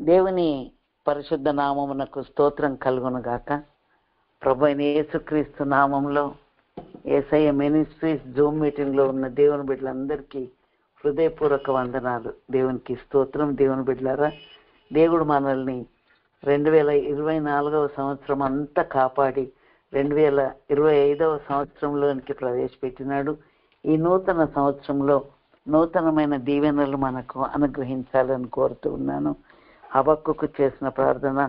దేవుని పరిశుద్ధ నామమునకు స్తోత్రం కలుగును గాక. ప్రభు అయిన యేసుక్రీస్తు నామంలో యేసయ్య మినిస్ట్రీస్ జూమ్ మీటింగ్లో ఉన్న దేవుని బిడ్డలందరికీ హృదయపూర్వక వందనాలు. దేవునికి స్తోత్రం. దేవుని బిడ్డలారా, దేవుడు మనల్ని 2024 సంవత్సరం అంతా కాపాడి 2025 సంవత్సరంలోనికి ప్రవేశపెట్టినాడు. ఈ నూతన సంవత్సరంలో నూతనమైన దీవెనలు మనకు అనుగ్రహించాలని కోరుతూ ఉన్నాను. హబక్కుకు చేసిన ప్రార్థన,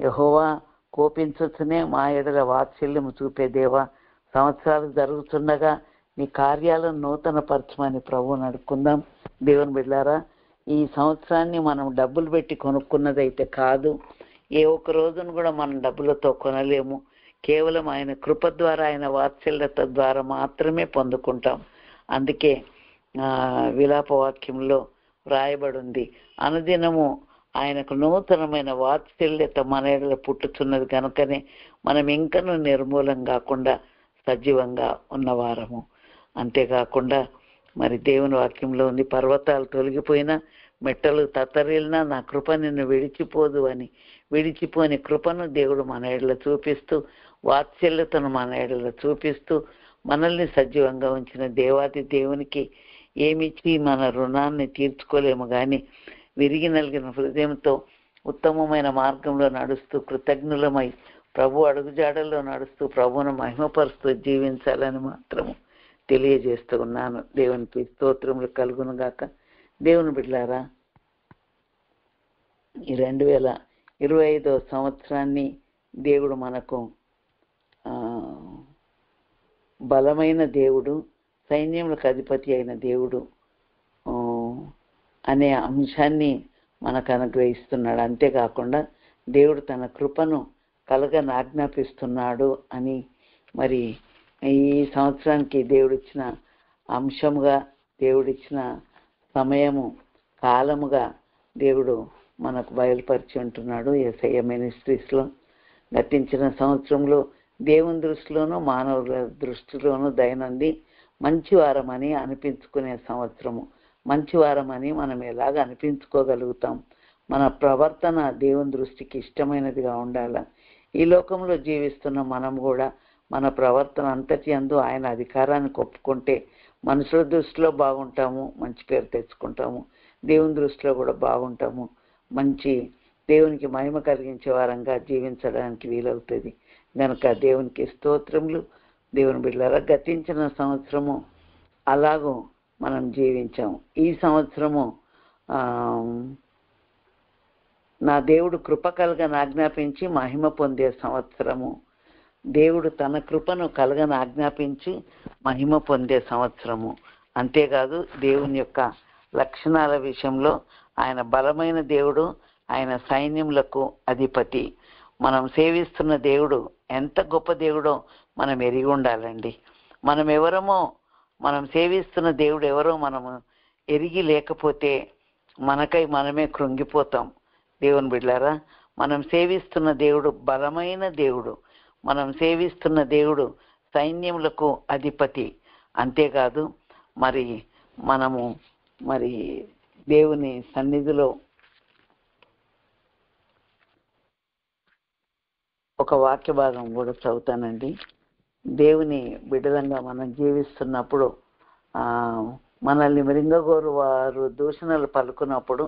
యెహోవా కోపించుచునే మా ఎడల వాత్సల్యము చూపే దేవా, సంవత్సరాలు జరుగుతుండగా నీ కార్యాలను నూతన పరచమని ప్రభువుని అడుక్కుందాం. దేవుని బిడ్డలారా, ఈ సంవత్సరాన్ని మనం డబ్బులు పెట్టి కొనుక్కున్నదైతే కాదు. ఏ ఒక్క రోజును కూడా మనం డబ్బులతో కొనలేము. కేవలం ఆయన కృప ద్వారా, ఆయన వాత్సల్యత ద్వారా మాత్రమే పొందుకుంటాం. అందుకే విలాపవాక్యంలో వ్రాయబడి ఉంది, అనుదినము ఆయనకు నూతనమైన వాత్సల్యత మన ఎడల పుట్టుచున్నది కనుకనే మనం ఇంకనూ నిర్మూలం కాకుండా సజీవంగా ఉన్నవారము. అంతేకాకుండా మరి దేవుని వాక్యంలో ఉంది, పర్వతాలు తొలగిపోయినా మెట్టలు తత్తరిల్లినా నా కృప నిన్ను విడిచిపోదు అని. విడిచిపోని కృపను దేవుడు మన ఎడల చూపిస్తూ, వాత్సల్యతను మన ఎడల చూపిస్తూ మనల్ని సజీవంగా ఉంచిన దేవాది దేవునికి ఏమిచ్చి మన రుణాన్ని తీర్చుకోలేము. కానీ విరిగి నలిగిన హృదయంతో ఉత్తమమైన మార్గంలో నడుస్తూ కృతజ్ఞులమై ప్రభు అడుగుజాడల్లో నడుస్తూ ప్రభువును మహిమపరుస్తూ జీవించాలని మాత్రము తెలియజేస్తూ ఉన్నాను. దేవునికి స్తోత్రములు కలుగును గాక. దేవుని బిడ్డలారా, ఈ 2025 సంవత్సరాన్ని దేవుడు మనకు బలమైన దేవుడు, సైన్యములకు అధిపతి అయిన దేవుడు అనే అంశాన్ని మనకు అనుగ్రహిస్తున్నాడు. అంతేకాకుండా దేవుడు తన కృపను కలగని ఆజ్ఞాపిస్తున్నాడు అని మరి ఈ సంవత్సరానికి దేవుడిచ్చిన అంశముగా, దేవుడిచ్చిన సమయము, కాలముగా దేవుడు మనకు బయలుపరిచి ఉంటున్నాడు. యేసయ్య మినిస్ట్రీస్లో గతించిన సంవత్సరంలో దేవుని దృష్టిలోనూ మానవుల దృష్టిలోనూ దైనంది మంచివారమని అనిపించుకునే సంవత్సరము. మంచివారమని మనం ఎలాగ అనిపించుకోగలుగుతాం? మన ప్రవర్తన దేవుని దృష్టికి ఇష్టమైనదిగా ఉండాలి. ఈ లోకంలో జీవిస్తున్న మనం కూడా మన ప్రవర్తన అంతటి యందు ఆయన అధికారాన్ని ఒప్పుకుంటే మనుషుల దృష్టిలో బాగుంటాము, మంచి పేరు తెచ్చుకుంటాము. దేవుని దృష్టిలో కూడా బాగుంటాము, మంచి దేవునికి మహిమ కలిగించే వారంగా జీవించడానికి వీలవుతుంది. కనుక దేవునికి స్తోత్రములు. దేవుని బిడ్డలారా, గతించిన సంవత్సరము అలాగూ మనం జీవించాము. ఈ సంవత్సరము నా దేవుడు కృప కలగని ఆజ్ఞాపించి మహిమ పొందే సంవత్సరము. దేవుడు తన కృపను కలగని ఆజ్ఞాపించి మహిమ పొందే సంవత్సరము. అంతేకాదు, దేవుని యొక్క లక్షణాల విషయంలో ఆయన బలమైన దేవుడు, ఆయన సైన్యములకు అధిపతి. మనం సేవిస్తున్న దేవుడు ఎంత గొప్ప దేవుడో మనం ఎరిగి ఉండాలండి. మనం ఎవరమో, మనం సేవిస్తున్న దేవుడు ఎవరో మనము ఎరిగి లేకపోతే మనకై మనమే కృంగిపోతాం. దేవుని బిడ్డలారా, మనం సేవిస్తున్న దేవుడు బలమైన దేవుడు, మనం సేవిస్తున్న దేవుడు సైన్యములకు అధిపతి. అంతేకాదు, మనము దేవుని సన్నిధిలో ఒక వాక్య భాగం కూడా చదువుతానండి. దేవుని బిడ్డలంగా మనం జీవిస్తున్నప్పుడు మనల్ని మృంగగోరు వారు దూషణలు పలుకున్నప్పుడు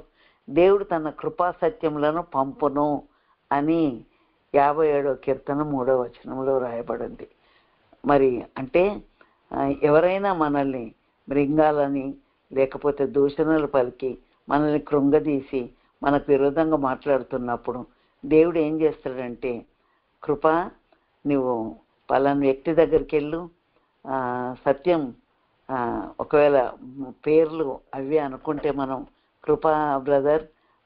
దేవుడు తన కృపా సత్యములను పంపును అని 57వ కీర్తన 3వ వచనంలో రాయబడింది. మరి అంటే ఎవరైనా మనల్ని మృంగాలని లేకపోతే దూషణలు పలికి మనల్ని కృంగదీసి మనకు విరోధంగా మాట్లాడుతున్నప్పుడు దేవుడు ఏం చేస్తాడంటే, కృప, నువ్వు పలానా వ్యక్తి దగ్గరికి వెళ్ళు, సత్యం ఒకవేళ పేర్లు అవి అనుకుంటే మనం, కృపా బ్రదర్,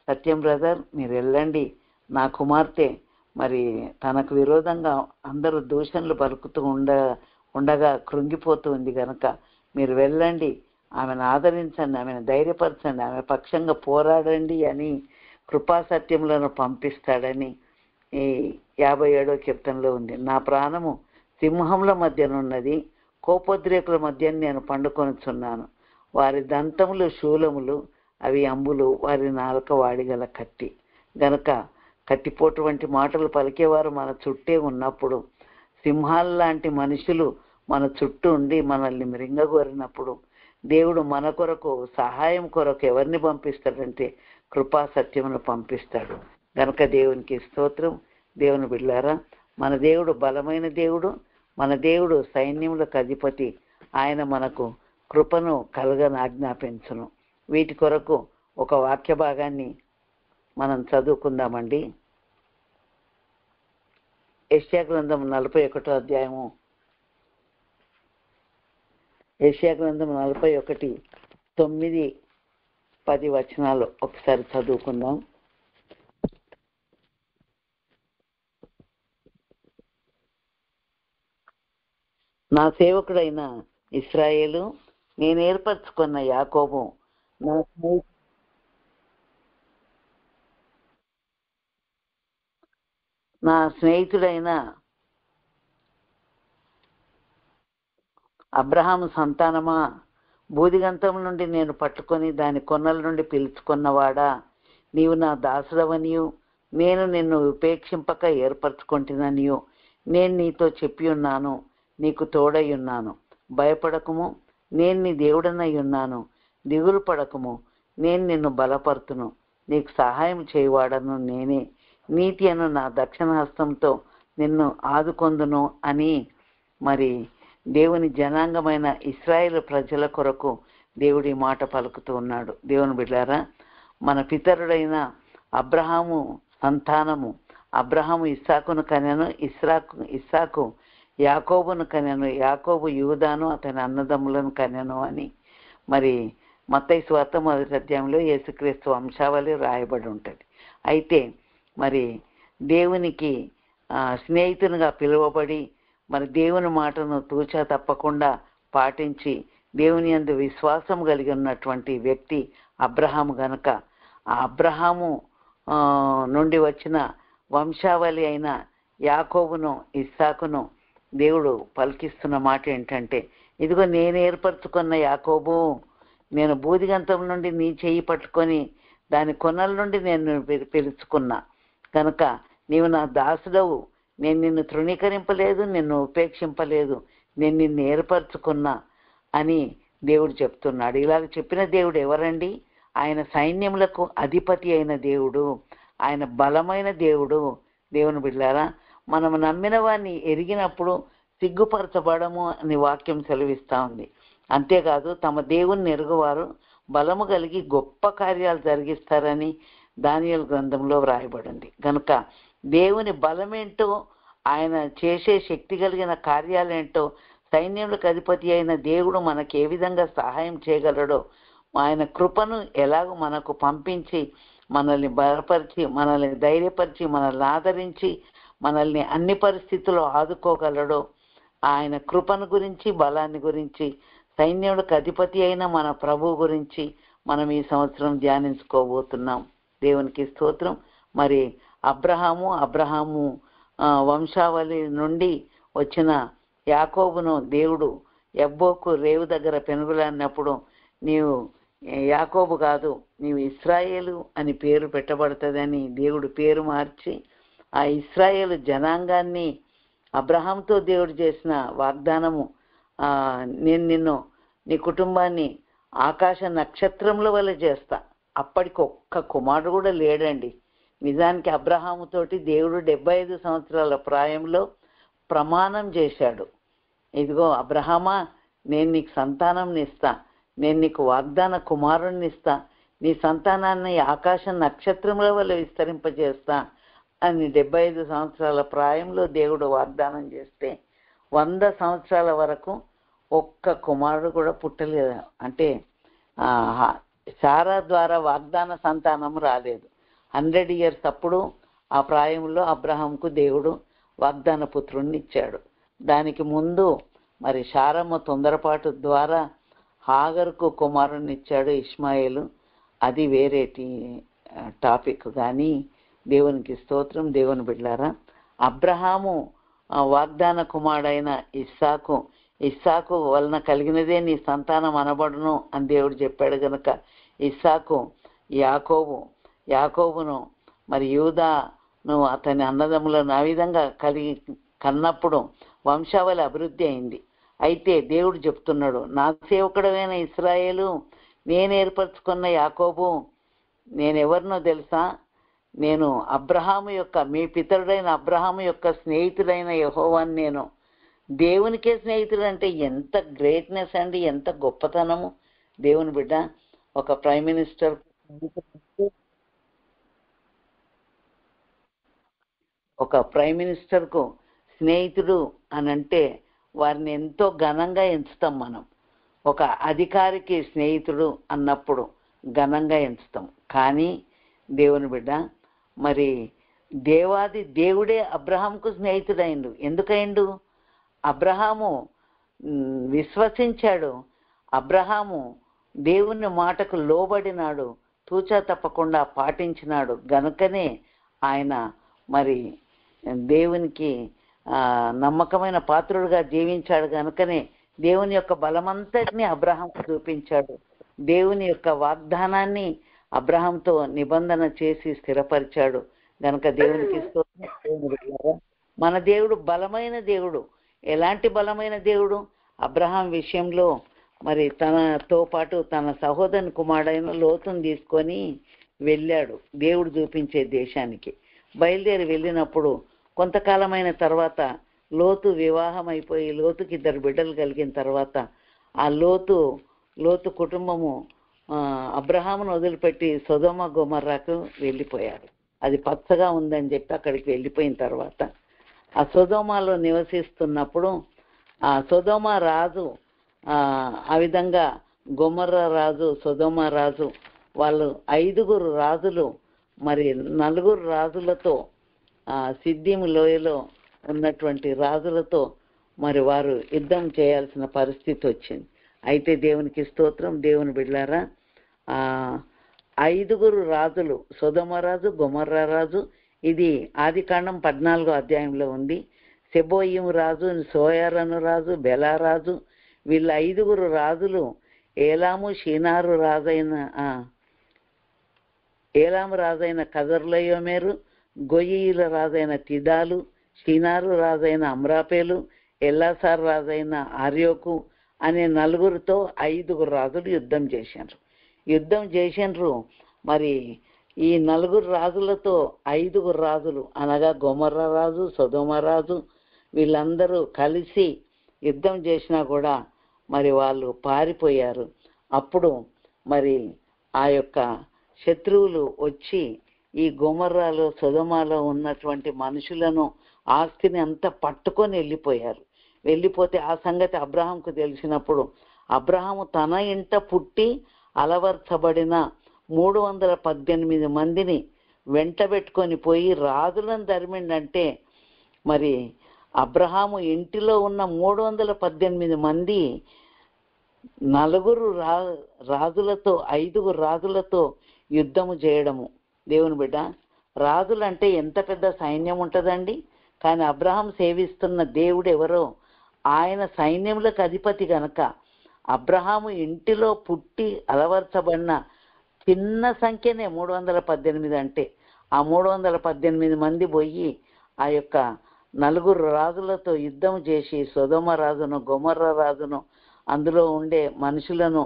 సత్యం బ్రదర్, మీరు వెళ్ళండి, నా కుమార్తె మరి తనకు విరోధంగా అందరూ దూషణలు పలుకుతూ ఉండగా కృంగిపోతూ ఉంది కనుక మీరు వెళ్ళండి, ఆమెను ఆదరించండి, ఆమెను ధైర్యపరచండి, ఆమె పక్షంగా పోరాడండి అని కృపా సత్యములను పంపిస్తాడని ఈ 57వ కీర్తనలో ఉంది. నా ప్రాణము సింహముల మధ్యనున్నది, కోపోద్రేకుల మధ్య నేను పండుకొనుచున్నాను. వారి దంతములు శూలములు, అవి అంబులు, వారి నాలుక వాడిగల కత్తి. గనక కత్తిపోటు వంటి మాటలు పలికేవారు మన చుట్టే ఉన్నప్పుడు, సింహాల లాంటి మనుషులు మన చుట్టూ ఉండి మనల్ని మృంగగోరినప్పుడు, దేవుడు మన కొరకు సహాయం కొరకు ఎవరిని పంపిస్తాడంటే కృపా సత్యమును పంపిస్తాడు. గనక దేవునికి స్తోత్రం. దేవుని బిడ్డలారా, మన దేవుడు బలమైన దేవుడు, మన దేవుడు సైన్యములకు అధిపతి. ఆయన మనకు కృపను కలగని ఆజ్ఞాపించును. వీటి కొరకు ఒక వాక్య భాగాన్ని మనం చదువుకుందామండి. యెషయా గ్రంథం 41వ అధ్యాయము. యెషయా గ్రంథం 41, 9, 10 వచనాలు ఒకసారి చదువుకుందాం. నా సేవకుడైన ఇశ్రాయేలు, నేను ఏర్పరచుకున్న యాకోబు, నా స్నేహితుడైన అబ్రహాము సంతానమా, బూదిగంతం నుండి నేను పట్టుకొని దాని కొన్నల నుండి పిలుచుకున్నవాడా, నీవు నా దాసుడవనియు నేను నిన్ను ఉపేక్షింపక ఏర్పరచుకుంటున్నానియు నేను నీతో చెప్పి ఉన్నాను. నీకు తోడై ఉన్నాను. భయపడకుము, నేను నీ దేవుడనై ఉన్నాను. దిగులు పడకుము, నేను నిన్ను బలపరుతును. నీకు సహాయం చేయవాడను నేనే. నీతి అను నా దక్షిణ హస్తంతో నిన్ను ఆదుకొందును అని మరి దేవుని జనాంగమైన ఇశ్రాయేలు ప్రజల కొరకు దేవుడి మాట పలుకుతూ ఉన్నాడు. దేవుని బిడ్డారా, మన పితరుడైన అబ్రహాము సంతానము, అబ్రహాము ఇస్సాకును కనెను, ఇస్సాకు యాకోబును కనెను, యాకోబు యూదాను అతని అన్నదమ్ములను కనెను అని మరి మత్తయి సువార్త 1వ అధ్యాయంలో యేసుక్రీస్తు వంశావళి రాయబడి ఉంటుంది. అయితే మరి దేవునికి స్నేహితునిగా పిలువబడి మరి దేవుని మాటను తూచా తప్పకుండా పాటించి దేవుని యందు విశ్వాసం కలిగి ఉన్నటువంటి వ్యక్తి అబ్రహాము. గనక ఆ అబ్రహాము నుండి వచ్చిన వంశావళి అయిన యాకోబును ఇస్సాకును దేవుడు పలికిస్తున్న మాట ఏంటంటే, ఇదిగో నేను ఏర్పరచుకున్న యాకోబు, నేను బూదిగంతం నుండి నీ చెయ్యి పట్టుకొని దాని కొనల నుండి నేను పిలుచుకున్నా కనుక నీవు నా దాసుడవు. నేను నిన్ను తృణీకరింపలేదు, నిన్ను ఉపేక్షింపలేదు, నేను నిన్ను ఏర్పరచుకున్నా అని దేవుడు చెప్తున్నాడు. ఇలాగ చెప్పిన దేవుడు ఎవరండి? ఆయన సైన్యములకు అధిపతి అయిన దేవుడు, ఆయన బలమైన దేవుడు. దేవుని బిడ్డలారా, మనము నమ్మిన వారిని ఎరిగినప్పుడు సిగ్గుపరచబడము అని వాక్యం సెలవిస్తూ ఉంది. అంతేకాదు తమ దేవుని ఎరుగువారు బలము కలిగి గొప్ప కార్యాలు జరిగిస్తారని దానియేలు గ్రంథంలో వ్రాయబడింది. కనుక దేవుని బలమేంటో, ఆయన చేసే శక్తి కలిగిన కార్యాలేంటో, సైన్యములకు అధిపతి అయిన దేవుడు మనకి ఏ విధంగా సహాయం చేయగలడో, ఆయన కృపను ఎలాగో మనకు పంపించి మనల్ని బలపరిచి, మనల్ని ధైర్యపరిచి, మనల్ని ఆదరించి, మనల్ని అన్ని పరిస్థితుల్లో ఆదుకోగలడో, ఆయన కృపను గురించి, బలాన్ని గురించి, సైన్యుడికి అధిపతి అయిన మన ప్రభు గురించి మనం ఈ సంవత్సరం ధ్యానించుకోబోతున్నాం. దేవునికి స్తోత్రం. మరి అబ్రహాము వంశావళి నుండి వచ్చిన యాకోబును దేవుడు యబ్బోకు రేవు దగ్గర పెనుగులాడినప్పుడు, నీవు యాకోబు కాదు, నీవు ఇశ్రాయేలు అని పేరు పెట్టబడుతుందని దేవుడు పేరు మార్చి ఆ ఇశ్రాయేలు జనాంగాన్ని అబ్రహాంతో దేవుడు చేసిన వాగ్దానము, నేను నిన్ను నీ కుటుంబాన్ని ఆకాశ నక్షత్రముల వల్ల చేస్తా. అప్పటికి ఒక్క కుమారుడు కూడా లేడండి. నిజానికి అబ్రహాముతోటి దేవుడు 75 సంవత్సరాల ప్రాయంలో ప్రమాణం చేశాడు. ఇదిగో అబ్రహామా, నేను నీకు సంతానంని ఇస్తా, నేను నీకు వాగ్దాన కుమారుణ్ణి ఇస్తా, నీ సంతానాన్ని ఆకాశ నక్షత్రముల వల్ల విస్తరింపజేస్తా అని 75 సంవత్సరాల ప్రాయంలో దేవుడు వాగ్దానం చేస్తే 100 సంవత్సరాల వరకు ఒక్క కుమారుడు కూడా పుట్టలేదు. అంటే సారా ద్వారా వాగ్దాన సంతానం రాలేదు. 100 years అప్పుడు ఆ ప్రాయంలో అబ్రహాంకు దేవుడు వాగ్దాన పుత్రుణ్ణి ఇచ్చాడు. దానికి ముందు మరి శారమ్మ తొందరపాటు ద్వారా హాగరుకు కుమారుణ్ణి ఇచ్చాడు, ఇష్మాయేలు. అది వేరేటి టాపిక్. కానీ దేవునికి స్తోత్రం. దేవుని బిడ్డలారా, అబ్రహాము వాగ్దాన కుమారుడైన ఇస్సాకు వలన కలిగినదే నీ సంతానం అనబడును అని దేవుడు చెప్పాడు. గనుక ఇస్సాకు యాకోబును మరి యూదాను అతని అన్నదమ్ములను ఆ విధంగా కన్నప్పుడు వంశావళి అభివృద్ధి అయింది. అయితే దేవుడు చెప్తున్నాడు, నా సేవకుడమైన ఇశ్రాయేలు, నేను ఏర్పరచుకున్న యాకోబు, నేనెవరినో తెలుసా? నేను అబ్రహాము యొక్క, మీ పితరుడైన అబ్రహాము యొక్క స్నేహితుడైన యెహోవాను. నేను దేవునికే స్నేహితుడు అంటే ఎంత గ్రేట్నెస్ అండి, ఎంత గొప్పతనము. దేవుని బిడ్డ ఒక ప్రైమ్ మినిస్టర్ కు స్నేహితుడు అని అంటే వారిని ఎంతో ఘనంగా ఎంచుతాం మనం. ఒక అధికారికి స్నేహితుడు అన్నప్పుడు ఘనంగా ఎంచుతాం. కానీ దేవుని బిడ్డ, మరి దేవాది దేవుడే అబ్రహాంకు స్నేహితుడైండు. ఎందుకైండు? అబ్రహాము విశ్వసించాడు, అబ్రహాము దేవుని మాటకు లోబడినాడు, తూచా తప్పకుండా పాటించినాడు. గనుకనే ఆయన మరి దేవునికి నమ్మకమైన పాత్రుడుగా జీవించాడు. కనుకనే దేవుని యొక్క బలమంతటిని అబ్రహాంకు చూపించాడు. దేవుని యొక్క వాగ్దానాన్ని అబ్రహాంతో నిబంధన చేసి స్థిరపరిచాడు. గనక దేవునికి స్తోత్రం. మన దేవుడు బలమైన దేవుడు. ఎలాంటి బలమైన దేవుడు? అబ్రహాం విషయంలో మరి తనతో పాటు తన సహోదరుని కుమారుడైన లోతును తీసుకొని వెళ్ళాడు దేవుడు చూపించే దేశానికి. బయలుదేరి వెళ్ళినప్పుడు కొంతకాలమైన తర్వాత లోతు వివాహం అయిపోయి లోతుకి 2 బిడ్డలు కలిగిన తర్వాత ఆ లోతు కుటుంబము అబ్రహామును వదిలిపెట్టి సొదొమ గొమొర్రాకు వెళ్ళిపోయారు. అది పచ్చగా ఉందని చెప్పి అక్కడికి వెళ్ళిపోయిన తర్వాత ఆ సొదొమలో నివసిస్తున్నప్పుడు ఆ సొదొమ రాజు ఆ విధంగా గొమొర్రా రాజు, సొదొమ రాజు, వాళ్ళు 5 రాజులు మరి 4 రాజులతో సిద్దిము లోయలో ఉన్నటువంటి రాజులతో మరి వారు యుద్ధం చేయాల్సిన పరిస్థితి వచ్చింది. అయితే దేవునికి స్తోత్రం. దేవుని బిడ్డలారా, 5 రాజులు, సొదొమ రాజు, గొమొర్రా రాజు, ఇది ఆదికాండం 14వ అధ్యాయంలో ఉంది. సెబోయిము రాజు, సోయరను రాజు, బెలా రాజు, వీళ్ళ 5 రాజులు ఏలాము రాజైన కదర్లయోమేరు, గొయ్యిల రాజైన తిదాలు, షీనారు రాజైన అమ్రాపేలు, ఎల్లాసార్ రాజైన ఆర్యోకు అనే 4తో 5 రాజులు యుద్ధం చేశారు. మరి ఈ 4 రాజులతో 5 రాజులు అనగా గొమొర్రా రాజు, సొదొమ రాజు వీళ్ళందరూ కలిసి యుద్ధం చేసినా కూడా మరి వాళ్ళు పారిపోయారు. అప్పుడు మరి ఆ యొక్క శత్రువులు వచ్చి ఈ గొమొర్రాలో సొదొమలో ఉన్నటువంటి మనుషులను, ఆస్తిని అంతా పట్టుకొని వెళ్ళిపోతే ఆ సంగతి అబ్రహాంకు తెలిసినప్పుడు అబ్రహాము తన ఇంట పుట్టి అలవర్చబడిన 318 మందిని వెంటబెట్టుకొని పోయి రాజులను తరిమిండంటే మరి అబ్రహాము ఇంటిలో ఉన్న 318 మంది 4 రాజులతో 5 రాజులతో యుద్ధము చేయడము. దేవుని బిడ్డ, రాజులంటే ఎంత పెద్ద సైన్యం ఉంటుందండి. కానీ అబ్రహాం సేవిస్తున్న దేవుడు ఎవరో ఆయన సైన్యములకు అధిపతి గనక అబ్రహాము ఇంటిలో పుట్టి అలవర్చబడిన చిన్న సంఖ్యనే 318 అంటే ఆ 318 మంది పోయి ఆ యొక్క 4 రాజులతో యుద్ధం చేసి సొదొమ రాజును, గొమొర్రా రాజును, అందులో ఉండే మనుషులను,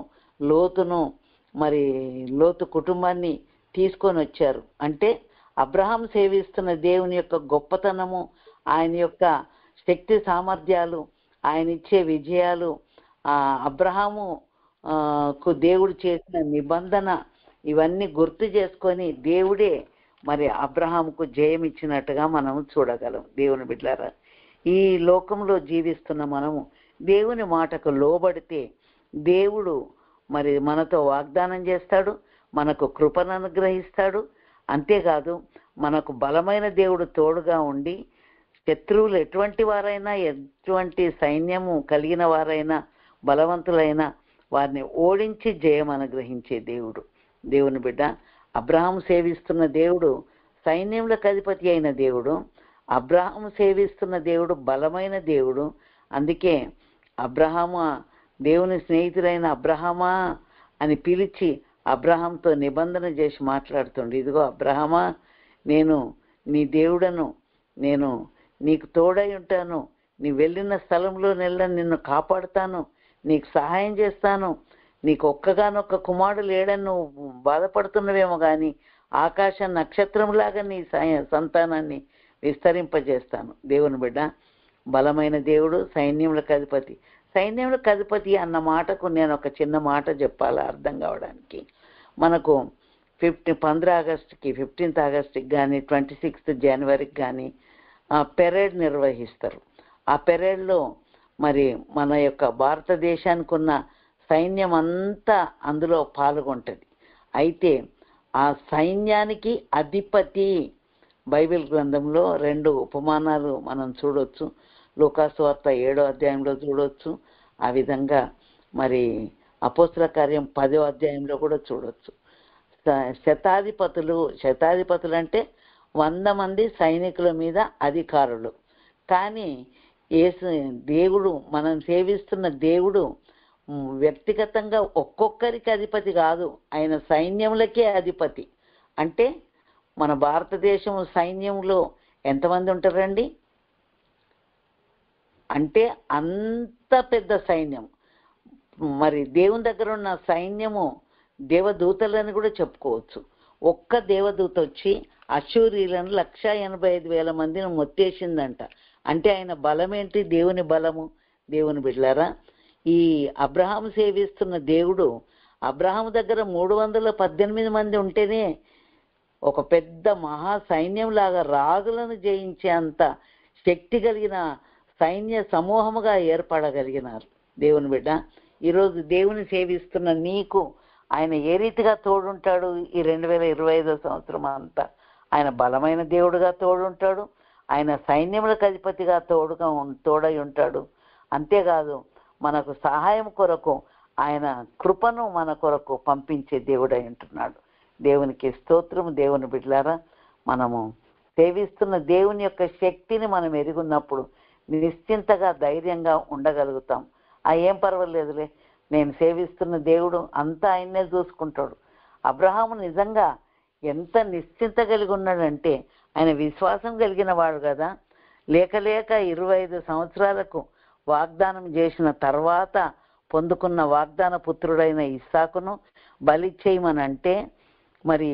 లోతు కుటుంబాన్ని తీసుకొని వచ్చారు. అంటే అబ్రహాం సేవిస్తున్న దేవుని యొక్క గొప్పతనము, ఆయన యొక్క శక్తి సామర్థ్యాలు, ఆయన ఇచ్చే విజయాలు, అబ్రహాముకు దేవుడు చేసిన నిబంధన, ఇవన్నీ గుర్తు చేసుకొని దేవుడే మరి అబ్రహాముకు జయం ఇచ్చినట్టుగా మనం చూడగలం. దేవుని బిడ్డలారా, ఈ లోకంలో జీవిస్తున్న మనము దేవుని మాటకు లోబడితే దేవుడు మరి మనతో వాగ్దానం చేస్తాడు, మనకు కృపను అనుగ్రహిస్తాడు. అంతేకాదు మనకు బలమైన దేవుడు తోడుగా ఉండి శత్రువులు ఎటువంటి వారైనా, ఎటువంటి సైన్యము కలిగిన వారైనా, బలవంతులైనా వారిని ఓడించి జయం అనుగ్రహించే దేవుడు. దేవుని బిడ్డ, అబ్రహాం సేవిస్తున్న దేవుడు సైన్యములకు అధిపతి అయిన దేవుడు. అబ్రహాం సేవిస్తున్న దేవుడు బలమైన దేవుడు. అందుకే అబ్రహాము దేవుని స్నేహితుడైన అబ్రహామా అని పిలిచి అబ్రహాంతో నిబంధన చేసి మాట్లాడుతుండు. ఇదిగో అబ్రహామా, నేను నీ దేవుడను, నేను నీకు తోడై ఉంటాను, నీ వెళ్ళిన స్థలంలో నిన్ను కాపాడుతాను, నీకు సహాయం చేస్తాను, నీకు ఒక్కగానొక్క కుమారుడు లేడని నువ్వు బాధపడుతున్నవేమో కానీ ఆకాశ నక్షత్రంలాగా నీ సంతానాన్ని విస్తరింపజేస్తాను. దేవుని బిడ్డ, బలమైన దేవుడు, సైన్యములకు అధిపతి. సైన్యములకు అధిపతి అన్న మాటకు నేను ఒక చిన్న మాట చెప్పాలి అర్థం కావడానికి. మనకు 15 ఆగస్టుకి 15th ఆగస్టుకి కానీ 26th జనవరికి కానీ పెరేడ్ నిర్వహిస్తారు. ఆ పెరేడ్లో మరి మన యొక్క భారతదేశానికి ఉన్న సైన్యం అంతా అందులో పాల్గొంటుంది. అయితే ఆ సైన్యానికి అధిపతి బైబిల్ గ్రంథంలో 2 ఉపమానాలు మనం చూడొచ్చు. లూకాసు వార్త 7వ అధ్యాయంలో చూడొచ్చు. ఆ విధంగా మరి అపోస్తల కార్యం 10వ అధ్యాయంలో కూడా చూడొచ్చు. శతాధిపతులు అంటే 100 మంది సైనికుల మీద అధికారులు. కానీ దేవుడు, మనం సేవిస్తున్న దేవుడు వ్యక్తిగతంగా ఒక్కొక్కరికి అధిపతి కాదు, ఆయన సైన్యములకే అధిపతి. అంటే మన భారతదేశం సైన్యంలో ఎంతమంది ఉంటారండి? అంటే అంత పెద్ద సైన్యం. మరి దేవుని దగ్గర ఉన్న సైన్యము దేవదూతలని కూడా చెప్పుకోవచ్చు. ఒక్క దేవదూత వచ్చి అశూరీలను 185,000 మందిని మొత్తేసిందంట. అంటే ఆయన బలం ఏంటి? దేవుని బలము. దేవుని బిడ్డలారా, ఈ అబ్రహాం సేవిస్తున్న దేవుడు, అబ్రహాం దగ్గర 318 మంది ఉంటేనే ఒక పెద్ద మహా సైన్యం లాగా రాజులను జయించే అంత శక్తి కలిగిన సైన్య సమూహముగా ఏర్పడగలిగినారు. దేవుని బిడ్డ, ఈరోజు దేవుని సేవిస్తున్న నీకు ఆయన ఏ రీతిగా తోడుంటాడు? ఈ 2025 సంవత్సరం అంతా ఆయన బలమైన దేవుడుగా తోడుంటాడు. ఆయన సైన్యములకు అధిపతిగా తోడై ఉంటాడు. అంతేకాదు, మనకు సహాయం కొరకు ఆయన కృపను మన కొరకు పంపించే దేవుడై ఉంటున్నాడు. దేవునికి స్తోత్రం. దేవుని బిడ్డలారా, మనము సేవిస్తున్న దేవుని యొక్క శక్తిని మనం ఎరుగున్నప్పుడు నిశ్చింతగా ధైర్యంగా ఉండగలుగుతాం. ఏం పర్వాలేదులే, నేను సేవిస్తున్న దేవుడు అంతా ఆయన్నే చూసుకుంటాడు. అబ్రహాము నిజంగా ఎంత నిశ్చింత కలిగి ఉన్నాడంటే ఆయన విశ్వాసం కలిగిన వాడు కదా. లేక 25 సంవత్సరాలకు వాగ్దానం చేసిన తర్వాత పొందుకున్న వాగ్దాన పుత్రుడైన ఇస్సాకును బలి చేయమనంటే మరి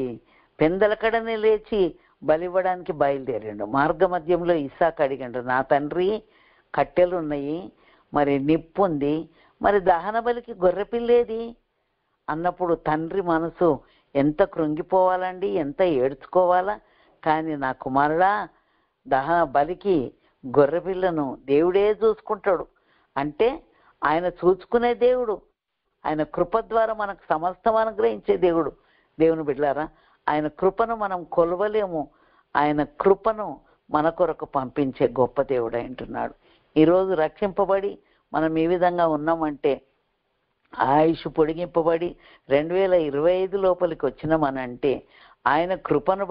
పెందలకడనే లేచి బలివ్వడానికి బయలుదేరాడు. మార్గ మధ్యంలో ఇస్సాకు అడిగాడు, నా తండ్రి, కట్టెలు ఉన్నాయి, మరి నిప్పు ఉంది, మరి దహన బలికి గొర్రెపిల్లేది అన్నప్పుడు తండ్రి మనసు ఎంత కృంగిపోవాలండి, ఎంత ఏడ్చుకోవాలా. కానీ నా కుమారుడా, దహన బలికి గొర్రెపిల్లను దేవుడే చూసుకుంటాడు. అంటే ఆయన చూసుకునే దేవుడు, ఆయన కృప ద్వారా మనకు సమస్తం అనుగ్రహించే దేవుడు. దేవుని బిడ్డలారా, ఆయన కృపను మనం కొలవలేము. ఆయన కృపను మన కొరకు పంపించే గొప్ప దేవుడు అంటున్నాడు. ఈరోజు రక్షింపబడి మనం ఈ విధంగా ఉన్నామంటే, ఆయుష్ పొడిగింపబడి 2025 లోపలికి వచ్చినామనంటే ఆయన కృపను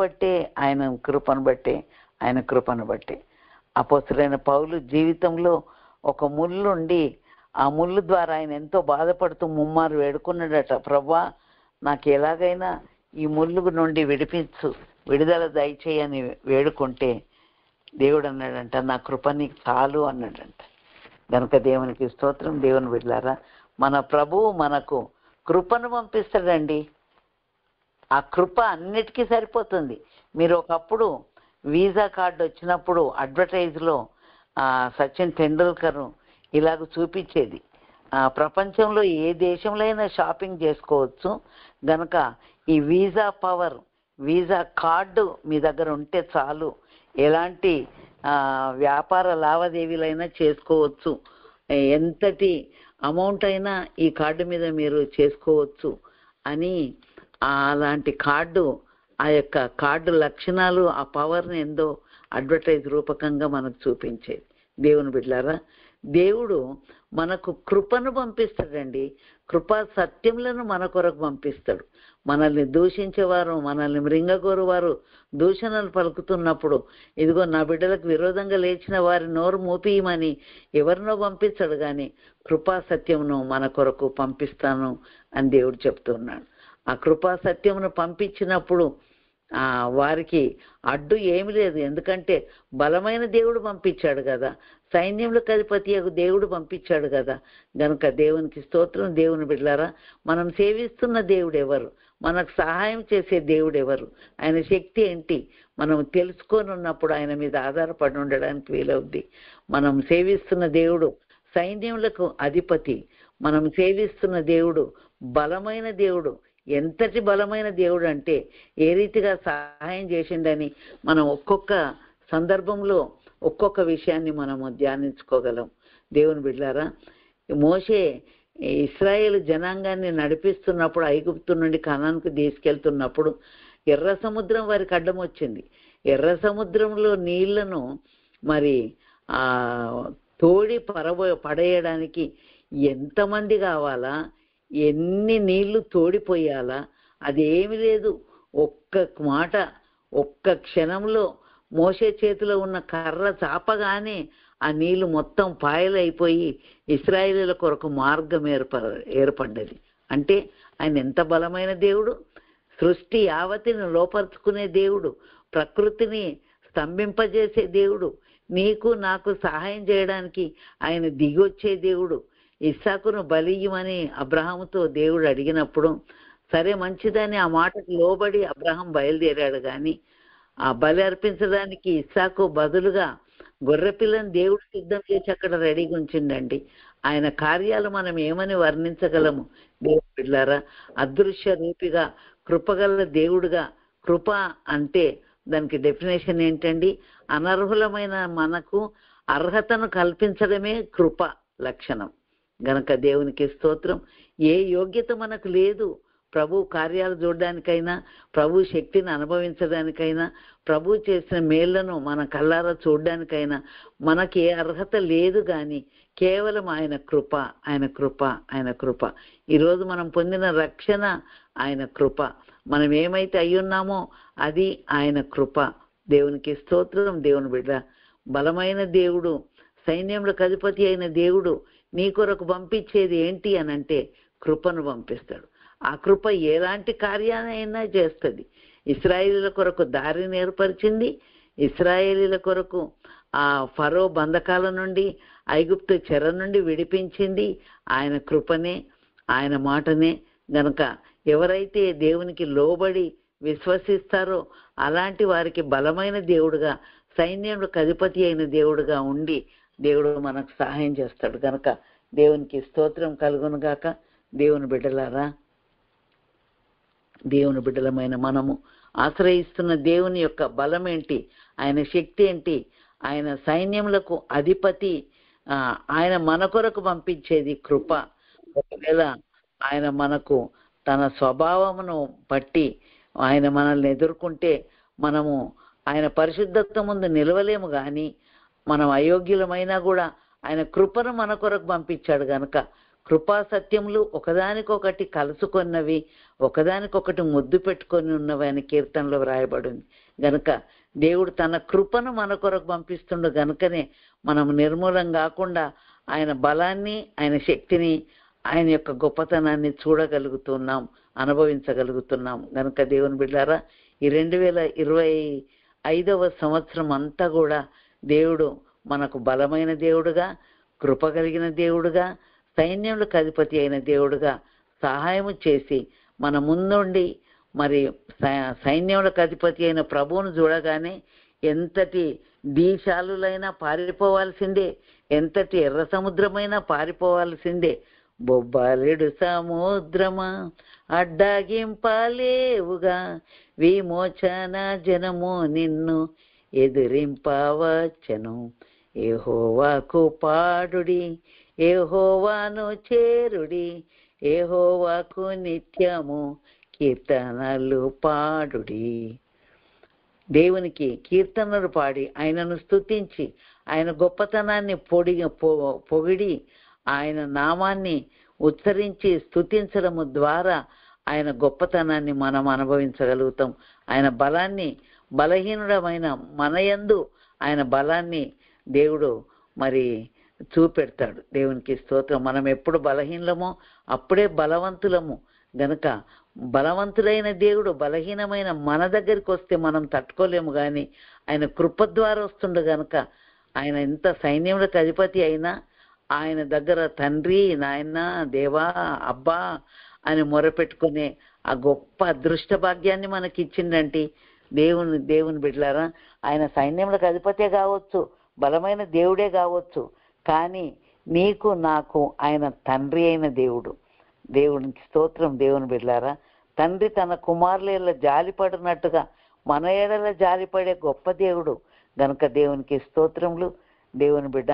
బట్టే. అపోస్తలుడైన పౌలు జీవితంలో ఒక ముళ్ళుండి ఆ ముళ్ళు ద్వారా ఆయన ఎంతో బాధపడుతూ ముమ్మారు వేడుకున్నాడట, ప్రభువా, నాకు ఎలాగైనా ఈ ముళ్ళు నుండి విడుదల దయచేయని వేడుకుంటే దేవుడు అన్నాడంట, నా కృప నీకు చాలు అన్నాడంట. కనుక దేవునికి స్తోత్రం. దేవుని బిడ్డలారా, మన ప్రభువు మనకు కృపను పంపిస్తాడండి. ఆ కృప అన్నిటికీ సరిపోతుంది. మీరు ఒకప్పుడు వీసా కార్డు వచ్చినప్పుడు అడ్వర్టైజ్లో సచిన్ టెండూల్కర్ ఇలాగ చూపించేది, ప్రపంచంలో ఏ దేశంలో అయినా షాపింగ్ చేసుకోవచ్చు గనక ఈ వీసా కార్డు మీ దగ్గర ఉంటే చాలు, ఎలాంటి వ్యాపార లావాదేవీలైనా చేసుకోవచ్చు, ఎంతటి అమౌంట్ అయినా ఈ కార్డు మీద మీరు చేసుకోవచ్చు అని అలాంటి కార్డు, ఆ యొక్క కార్డు లక్షణాలు, ఆ పవర్ని ఎంతో అడ్వర్టైజ్ రూపకంగా మనకు చూపించేది. దేవుని బిడ్డలారా, దేవుడు మనకు కృపను పంపిస్తాడండి. కృపా సత్యములను మన కొరకు పంపిస్తాడు. మనల్ని దూషించేవారు, మనల్ని మృంగగోరువారు దూషణలు పలుకుతున్నప్పుడు, ఇదిగో నా బిడ్డలకు విరోధంగా లేచిన వారి నోరు మూపియమని ఎవరినో పంపించాడు, కానీ కృపా సత్యమును మన కొరకు పంపిస్తాను అని దేవుడు చెప్తున్నాడు. ఆ కృపా సత్యమును పంపించినప్పుడు వారికి అడ్డు ఏమి లేదు. ఎందుకంటే బలమైన దేవుడు పంపించాడు కదా, సైన్యములకు అధిపతి దేవుడు పంపించాడు కదా. గనుక దేవునికి స్తోత్రం. దేవుని బిడ్డలారా, మనం సేవిస్తున్న దేవుడు ఎవరు, మనకు సహాయం చేసే దేవుడు ఎవరు, ఆయన శక్తి ఏంటి మనం తెలుసుకొని ఉన్నప్పుడు ఆయన మీద ఆధారపడి ఉండడానికి వీలవుద్ది. మనం సేవిస్తున్న దేవుడు సైన్యములకు అధిపతి, మనం సేవిస్తున్న దేవుడు బలమైన దేవుడు. ఎంతటి బలమైన దేవుడు అంటే ఏ రీతిగా సహాయం చేసిండని మనం ఒక్కొక్క సందర్భంలో ఒక్కొక్క విషయాన్ని మనము ధ్యానించుకోగలం. దేవుని బిడ్డలారా, మోషే ఇశ్రాయేలు జనాంగాన్ని నడిపిస్తున్నప్పుడు ఐగుప్తు నుండి కనానుకు తీసుకెళ్తున్నప్పుడు ఎర్ర సముద్రం వారికి అడ్డం వచ్చింది. ఎర్ర సముద్రంలో నీళ్లను మరి తోడి పడేయడానికి ఎంతమంది కావాలా, ఎన్ని నీళ్లు తోడిపోయాలా, అదేమి లేదు. ఒక్క మాట, ఒక్క క్షణంలో మోషే చేతిలో ఉన్న కర్ర చాపగానే ఆ నీళ్లు మొత్తం పాయలైపోయి ఇశ్రాయేలీల కొరకు మార్గం ఏర్పడ్డది. అంటే ఆయన ఎంత బలమైన దేవుడు, సృష్టి యావతిని లోపరుచుకునే దేవుడు, ప్రకృతిని స్తంభింపజేసే దేవుడు, నీకు నాకు సహాయం చేయడానికి ఆయన దిగొచ్చే దేవుడు. ఇస్సాకును బలియ్యమని అబ్రహాముతో దేవుడు అడిగినప్పుడు సరే మంచిదని ఆ మాటకు లోబడి అబ్రహాం బయలుదేరాడు. కానీ ఆ బలి అర్పించడానికి ఇస్సాకు బదులుగా గొర్రెపిల్లని దేవుడు సిద్ధం చేసి అక్కడ రెడీగా ఉంచిండండి. ఆయన కార్యాలు మనం ఏమని వర్ణించగలము? దేవుడు పిల్లారా, అదృశ్య రూపిగా కృపగల దేవుడుగా. కృప అంటే దానికి డెఫినేషన్ ఏంటండి? అనర్హులమైన మనకు అర్హతను కల్పించడమే కృప లక్షణం. గనక దేవునికి స్తోత్రం. ఏ యోగ్యత మనకు లేదు ప్రభు కార్యాలు చూడడానికైనా, ప్రభు శక్తిని అనుభవించడానికైనా, ప్రభు చేసిన మేళ్లను మన కళ్ళారా చూడడానికైనా మనకి ఏ అర్హత లేదు. కానీ కేవలం ఆయన కృప, ఆయన కృప, ఆయన కృప. ఈరోజు మనం పొందిన రక్షణ ఆయన కృప. మనం ఏమైతే అయ్యున్నామో అది ఆయన కృప. దేవునికి స్తోత్రం. దేవుని బిడ్డ, బలమైన దేవుడు, సైన్యములకు అధిపతి అయిన దేవుడు నీ కొరకు పంపించేది ఏంటి అనంటే కృపను పంపిస్తాడు. ఆ కృప ఎలాంటి కార్యాలైనా చేస్తుంది. ఇశ్రాయేలీల కొరకు దారిని ఏర్పరిచింది. ఇశ్రాయేలీల కొరకు ఆ ఫరో బంధకాల నుండి, ఐగుప్తు చెర నుండి విడిపించింది ఆయన కృపనే, ఆయన మాటనే. గనక ఎవరైతే దేవునికి లోబడి విశ్వసిస్తారో అలాంటి వారికి బలమైన దేవుడుగా, సైన్యములకు అధిపతి అయిన దేవుడుగా ఉండి దేవుడు మనకు సహాయం చేస్తాడు. గనక దేవునికి స్తోత్రం కలుగును గాక. దేవుని బిడ్డలారా, దేవుని బిడ్డలమైన మనము ఆశ్రయిస్తున్న దేవుని యొక్క బలం ఏంటి, ఆయన శక్తి ఏంటి, ఆయన సైన్యములకు అధిపతి, ఆయన మన కొరకు పంపించేది కృప. ఒకవేళ ఆయన మనకు తన స్వభావమును బట్టి ఆయన మనల్ని ఎదుర్కొంటే మనము ఆయన పరిశుద్ధత్వం ముందు నిలవలేము. కానీ మనం అయోగ్యులమైనా కూడా ఆయన కృపను మన కొరకు పంపించాడు. గనక కృపా సత్యములు ఒకదానికొకటి కలుసుకున్నవి, ఒకదానికొకటి ముద్దు పెట్టుకొని ఉన్నవి అని కీర్తనలో వ్రాయబడింది. గనక దేవుడు తన కృపను మన కొరకు పంపిస్తుండు. గనుకనే మనం నిర్మూలం కాకుండా ఆయన బలాన్ని, ఆయన శక్తిని, ఆయన యొక్క గొప్పతనాన్ని చూడగలుగుతున్నాం, అనుభవించగలుగుతున్నాం. గనక దేవుని బిడ్డారా, ఈ 2025వ సంవత్సరం అంతా కూడా దేవుడు మనకు బలమైన దేవుడుగా, కృప కలిగిన దేవుడుగా, సైన్యములకు అధిపతి అయిన దేవుడుగా సహాయము చేసి మన ముందుండి మరి సైన్యములకు అధిపతి అయిన ప్రభువును చూడగానే ఎంతటి దీశాలులైనా పారిపోవాల్సిందే, ఎంతటి ఎర్ర సముద్రమైనా పారిపోవాల్సిందే. బొబ్బలేడు సముద్రమా అడ్డాగింపలేవుగా, విమోచన జనము నిన్ను ఎదిరింపవచ్చెను. యెహోవాకు పాడుడి, యెహోవాను చేరుడి, యెహోవాకు నిత్యము కీర్తనలు పాడుడి. దేవునికి కీర్తనలు పాడి ఆయనను స్తుతించి ఆయన గొప్పతనాన్ని పొగిడి ఆయన నామాన్ని ఉచ్చరించి స్తుతించడము ద్వారా ఆయన గొప్పతనాన్ని మనం అనుభవించగలుగుతాం. ఆయన బలాన్ని బలహీనుడమైన మనయందు ఆయన బలాన్ని దేవుడు మరి చూపెడతాడు. దేవునికి స్తోత్రం. మనం ఎప్పుడు బలహీనమో అప్పుడే బలవంతులము. గనక బలవంతుడైన దేవుడు బలహీనమైన మన దగ్గరికి వస్తే మనం తట్టుకోలేము, కానీ ఆయన కృప ద్వారా వస్తుండు గనక ఆయన ఎంత సైన్యములకు అధిపతి అయినా ఆయన దగ్గర తండ్రి నాయన దేవా అబ్బా అని మొరపెట్టుకునే ఆ గొప్ప అదృష్ట భాగ్యాన్ని మనకి ఇచ్చిండంటే దేవుని బిడ్డలారా, ఆయన సైన్యములకు అధిపతే కావచ్చు, బలమైన దేవుడే కావచ్చు, కానీ నీకు నాకు ఆయన తండ్రి అయిన దేవునికి స్తోత్రం. దేవుని బిడ్డలారా, తండ్రి తన కుమారుల జాలిపడినట్టుగా మన ఏడల జాలిపడే గొప్ప దేవుడు గనుక దేవునికి స్తోత్రములు. దేవుని బిడ్డ,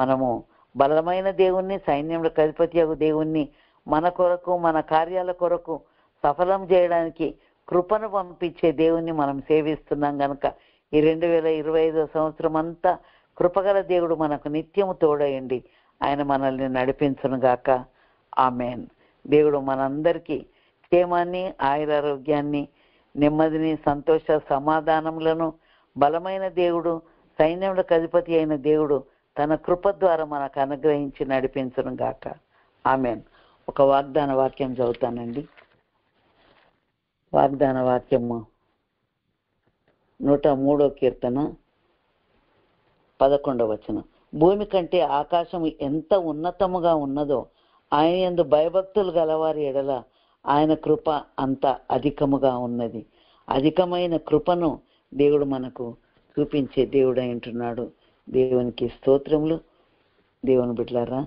మనము బలమైన దేవుణ్ణి, సైన్యములకు అధిపతి దేవుణ్ణి మన కొరకు మన కార్యాల కొరకు సఫలం చేయడానికి కృపను పంపించే దేవుణ్ణి మనం సేవిస్తున్నాం గనక ఈ 2025 సంవత్సరం అంతా కృపగల దేవుడు మనకు నిత్యము తోడయండి ఆయన మనల్ని నడిపించును గాక. ఆమేన్. దేవుడు మనందరికీ క్షేమాన్ని, ఆయురారోగ్యాన్ని, నెమ్మదిని, సంతోష సమాధానములను బలమైన దేవుడు, సైన్యములకు అధిపతి అయిన దేవుడు తన కృప ద్వారా మనకు అనుగ్రహించి నడిపించును గాక. ఆమేన్. ఒక వాగ్దాన వాక్యం చదువుతానండి. వాగ్దాన వాక్యము 103వ కీర్తన 11వ వచనం. భూమి కంటే ఆకాశము ఎంత ఉన్నతముగా ఉన్నదో ఆయన యందు భయభక్తులు గలవారి ఎడల ఆయన కృప అంత అధికముగా ఉన్నది. అధికమైన కృపను దేవుడు మనకు చూపించే దేవుడు అంటున్నాడు. దేవునికి స్తోత్రములు. దేవుని బిడ్డలారా,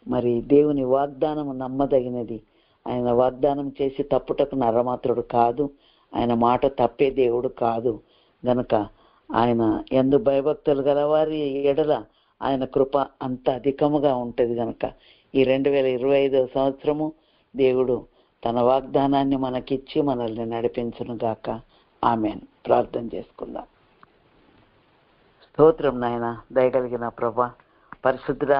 మరి దేవుని వాగ్దానము నమ్మదగినది. ఆయన వాగ్దానం చేసి తప్పుటకు నరమాత్రుడు కాదు, ఆయన మాట తప్పే దేవుడు కాదు. గనక ఆయన యందు భయభక్తులు గలవారి ఎడల ఆయన కృప అంత అధికముగా ఉంటుంది. గనక ఈ 2025 సంవత్సరము దేవుడు తన వాగ్దానాన్ని మనకిచ్చి మనల్ని నడిపించును గాక. ఆమేన్. ప్రార్థన చేసుకుందాం. స్తోత్రం నాయన, దయగలిగిన ప్రభా, పరిశుద్ధ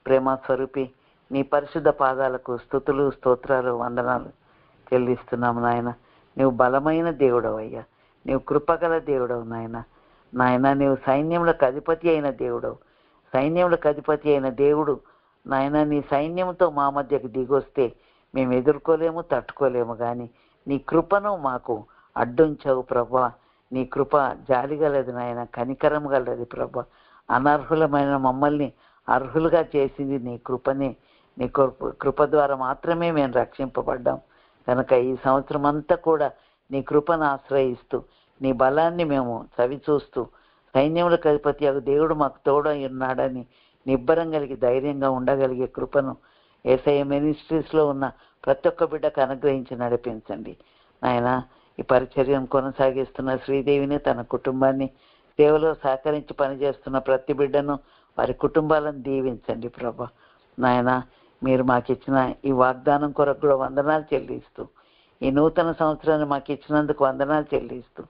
ప్రేమ స్వరూపి, నీ పరిశుద్ధ పాదాలకు స్తుతులు, స్తోత్రాలు, వందనాలు చెల్లిస్తున్నాము నాయన. నీవు బలమైన దేవుడవు అయ్యా, నీవు కృపగల దేవుడవు నాయన. నీవు సైన్యములకు అధిపతి అయిన దేవుడవు. సైన్యములకు అధిపతి అయిన దేవుడు నాయన, నీ సైన్యంతో మా మధ్యకు దిగొస్తే మేము ఎదుర్కోలేము, తట్టుకోలేము, కానీ నీ కృపను మాకు అడ్డుంచవు ప్రభా. నీ కృప జాలిగలది నాయన, కనికరం గలది ప్రభా. అనర్హులమైన మమ్మల్ని అర్హులుగా చేసింది నీ కృపనే. నీ కృప ద్వారా మాత్రమే మేము రక్షింపబడ్డాం. కనుక ఈ సంవత్సరం అంతా కూడా నీ కృపను ఆశ్రయిస్తూ నీ బలాన్ని మేము చవిచూస్తూ సైన్యములకు అధిపతి దేవుడు మాకు తోడై ఉన్నాడని నిబ్బరం కలిగి ధైర్యంగా ఉండగలిగే కృపను యేసయ్య మినిస్ట్రీస్లో ఉన్న ప్రతి ఒక్క బిడ్డకు అనుగ్రహించి నడిపించండి నాయన. ఈ పరిచర్యను కొనసాగిస్తున్న శ్రీదేవిని, తన కుటుంబాన్ని, సేవలో సహకరించి పనిచేస్తున్న ప్రతి బిడ్డను, వారి కుటుంబాలను దీవించండి ప్రభా. నాయన, మీరు మాకు ఇచ్చిన ఈ వాగ్దానం కొరకు కూడా వందనాలు చెల్లిస్తూ, ఈ నూతన సంవత్సరాన్ని మాకు ఇచ్చినందుకు వందనాలు చెల్లిస్తూ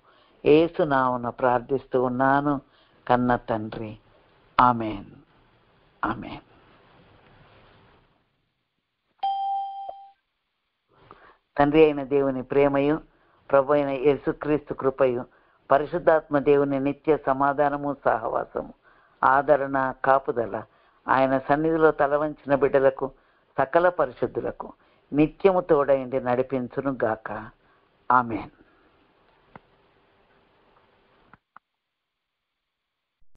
యేసు నామమున ప్రార్థిస్తూ ఉన్నాను కన్న తండ్రి. ఆమేన్. ఆమేన్. తండ్రి అయిన దేవుని ప్రేమయు, ప్రభు అయిన యేసుక్రీస్తు కృపయు, పరిశుద్ధాత్మ దేవుని నిత్య సమాధానము, సహవాసము, ఆదరణ, కాపుదల ఆయన సన్నిధిలో తలవంచిన బిడ్డలకు, సకల పరిశుద్ధులకు నిత్యము తోడైండి నడిపించును గాక. ఆమేన్.